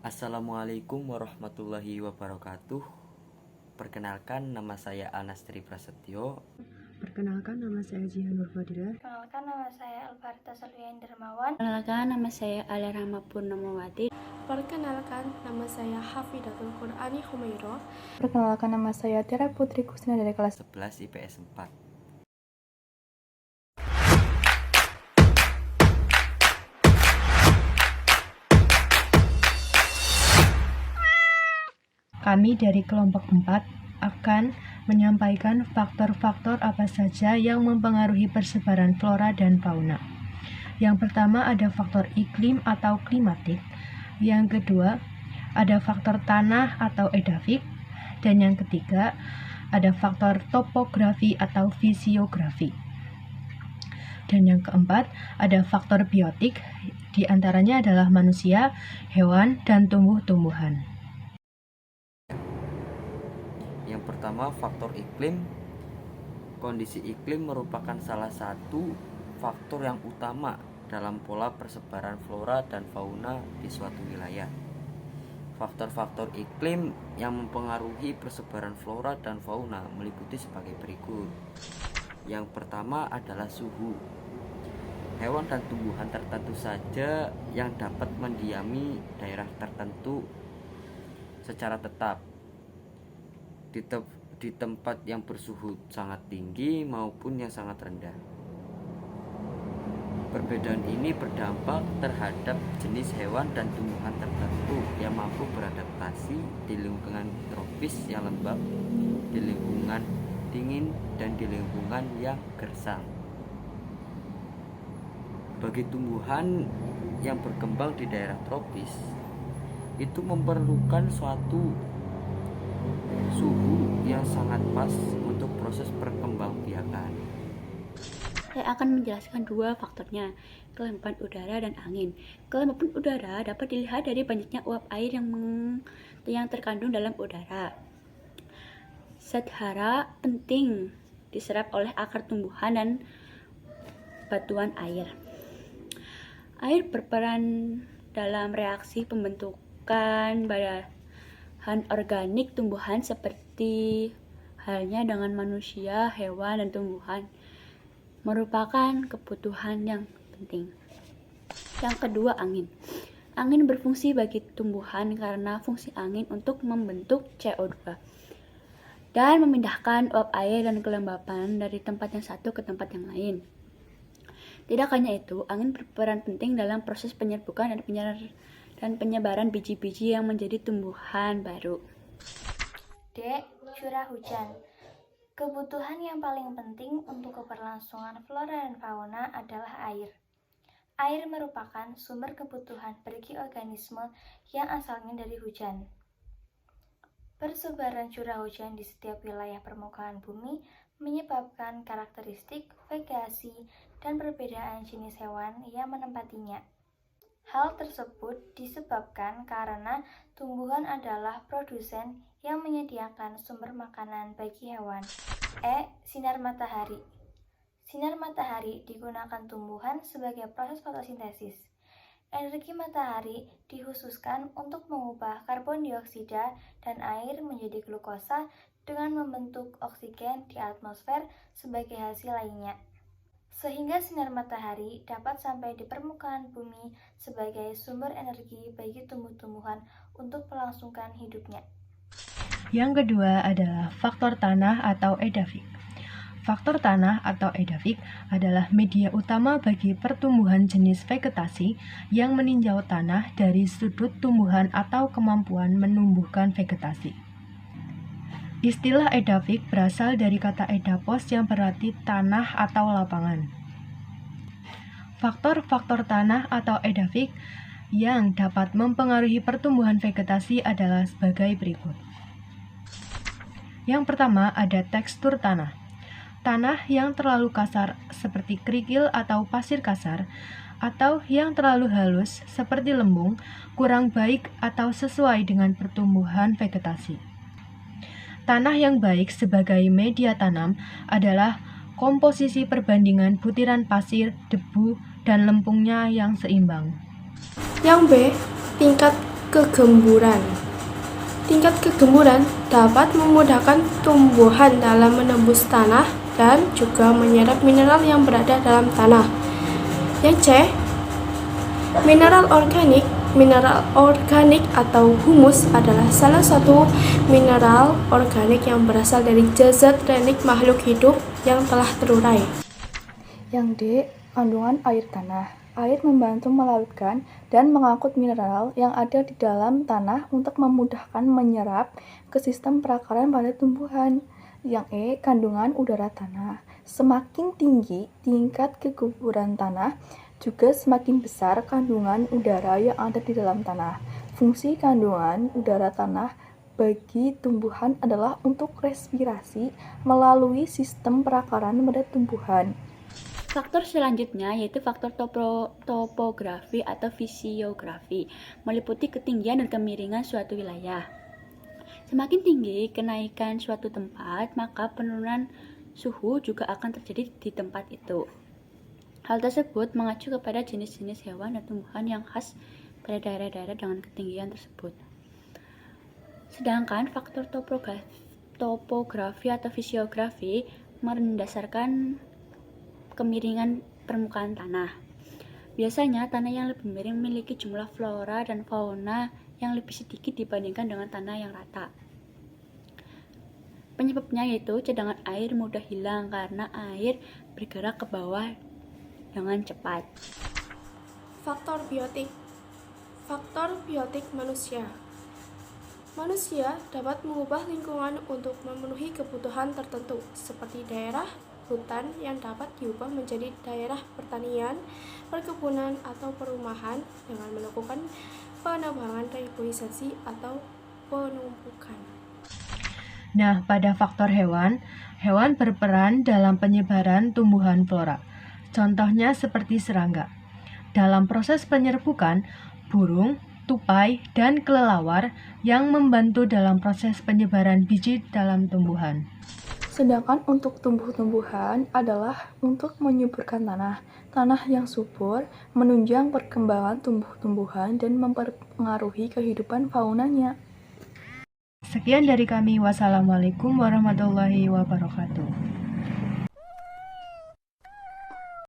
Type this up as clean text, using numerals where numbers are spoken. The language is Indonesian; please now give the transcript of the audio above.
Assalamualaikum warahmatullahi wabarakatuh. Perkenalkan, nama saya Anastri Prasetyo. Perkenalkan, nama saya Jihan Nurfadilah. Perkenalkan, nama saya Alfarita Surya Indermawan. Perkenalkan, nama saya Alia Rahma Purnamawati. Perkenalkan, nama saya Hafidatul Qur'ani Humairo. Perkenalkan, nama saya Tiara Putri Kusna dari kelas 11 IPS 4. Kami dari kelompok 4 akan menyampaikan faktor-faktor apa saja yang mempengaruhi persebaran flora dan fauna. Yang pertama ada faktor iklim atau klimatik. Yang kedua ada faktor tanah atau edafik. Dan yang ketiga ada faktor topografi atau fisiografi. Dan yang keempat ada faktor biotik. Di antaranya adalah manusia, hewan, dan tumbuh-tumbuhan. Yang pertama, faktor iklim. Kondisi iklim merupakan salah satu faktor yang utama dalam pola persebaran flora dan fauna di suatu wilayah. Faktor-faktor iklim yang mempengaruhi persebaran flora dan fauna meliputi sebagai berikut. Yang pertama adalah suhu. Hewan dan tumbuhan tertentu saja yang dapat mendiami daerah tertentu secara tetap di tempat yang bersuhu sangat tinggi maupun yang sangat rendah. Perbedaan ini berdampak terhadap jenis hewan dan tumbuhan tertentu yang mampu beradaptasi di lingkungan tropis yang lembab, di lingkungan dingin, dan di lingkungan yang gersang. Bagi tumbuhan yang berkembang di daerah tropis, itu memerlukan suatu suhu yang sangat pas untuk proses perkembangbiakan. Saya akan menjelaskan dua faktornya, kelembapan udara dan angin. Kelembapan udara dapat dilihat dari banyaknya uap air yang terkandung dalam udara. Zat hara penting diserap oleh akar tumbuhan dan batuan air. Air berperan dalam reaksi pembentukan bahan organik tumbuhan seperti halnya dengan manusia, hewan, dan tumbuhan. Merupakan kebutuhan yang penting. Yang kedua, angin. Angin berfungsi bagi tumbuhan karena fungsi angin untuk membentuk CO2 dan memindahkan uap air dan kelembapan dari tempat yang satu ke tempat yang lain. Tidak hanya itu, angin berperan penting dalam proses penyerbukan dan penyebaran biji-biji yang menjadi tumbuhan baru. D. Curah hujan. Kebutuhan yang paling penting untuk keberlangsungan flora dan fauna adalah air. Air merupakan sumber kebutuhan bagi organisme yang asalnya dari hujan. Persebaran curah hujan di setiap wilayah permukaan bumi menyebabkan karakteristik vegetasi dan perbedaan jenis hewan yang menempatinya. Hal tersebut disebabkan karena tumbuhan adalah produsen yang menyediakan sumber makanan bagi hewan. E. Sinar matahari. Sinar matahari digunakan tumbuhan sebagai proses fotosintesis. Energi matahari dikhususkan untuk mengubah karbon dioksida dan air menjadi glukosa dengan membentuk oksigen di atmosfer sebagai hasil lainnya. Sehingga sinar matahari dapat sampai di permukaan bumi sebagai sumber energi bagi tumbuh-tumbuhan untuk melangsungkan hidupnya. Yang kedua adalah faktor tanah atau edafik. Faktor tanah atau edafik adalah media utama bagi pertumbuhan jenis vegetasi yang meninjau tanah dari sudut tumbuhan atau kemampuan menumbuhkan vegetasi. Istilah edafik berasal dari kata edapos yang berarti tanah atau lapangan. Faktor-faktor tanah atau edafik yang dapat mempengaruhi pertumbuhan vegetasi adalah sebagai berikut. Yang pertama ada tekstur tanah. Tanah yang terlalu kasar seperti kerikil atau pasir kasar, atau yang terlalu halus seperti lembung, kurang baik atau sesuai dengan pertumbuhan vegetasi. Tanah yang baik sebagai media tanam adalah komposisi perbandingan butiran pasir, debu, dan lempungnya yang seimbang. Yang B. Tingkat kegemburan. Tingkat kegemburan dapat memudahkan tumbuhan dalam menembus tanah dan juga menyerap mineral yang berada dalam tanah. Yang C, mineral organik. Mineral organik atau humus adalah salah satu mineral organik yang berasal dari zat organik makhluk hidup yang telah terurai. Yang D, kandungan air tanah. Air membantu melarutkan dan mengangkut mineral yang ada di dalam tanah untuk memudahkan menyerap ke sistem perakaran pada tumbuhan. Yang E, kandungan udara tanah. Semakin tinggi tingkat keguguran tanah, juga semakin besar kandungan udara yang ada di dalam tanah. Fungsi kandungan udara tanah bagi tumbuhan adalah untuk respirasi melalui sistem perakaran pada tumbuhan. Faktor selanjutnya yaitu faktor topografi atau fisiografi, meliputi ketinggian dan kemiringan suatu wilayah. Semakin tinggi kenaikan suatu tempat, maka penurunan suhu juga akan terjadi di tempat itu. Hal tersebut mengacu kepada jenis-jenis hewan dan tumbuhan yang khas pada daerah-daerah dengan ketinggian tersebut. Sedangkan faktor topografi atau fisiografi mendasarkan kemiringan permukaan tanah. Biasanya tanah yang lebih miring memiliki jumlah flora dan fauna yang lebih sedikit dibandingkan dengan tanah yang rata. Penyebabnya yaitu cadangan air mudah hilang karena air bergerak ke bawah dengan cepat. Faktor biotik. Faktor biotik manusia. Manusia dapat mengubah lingkungan untuk memenuhi kebutuhan tertentu, seperti daerah hutan yang dapat diubah menjadi daerah pertanian, perkebunan, atau perumahan dengan melakukan penebangan reboisasi atau penumpukan. Nah, pada faktor hewan, hewan berperan dalam penyebaran tumbuhan flora. Contohnya seperti serangga. Dalam proses penyerbukan, burung, tupai, dan kelelawar yang membantu dalam proses penyebaran biji dalam tumbuhan. Sedangkan untuk tumbuh-tumbuhan adalah untuk menyuburkan tanah. Tanah yang subur menunjang perkembangan tumbuh-tumbuhan dan mempengaruhi kehidupan faunanya. Sekian dari kami. Wassalamualaikum warahmatullahi wabarakatuh.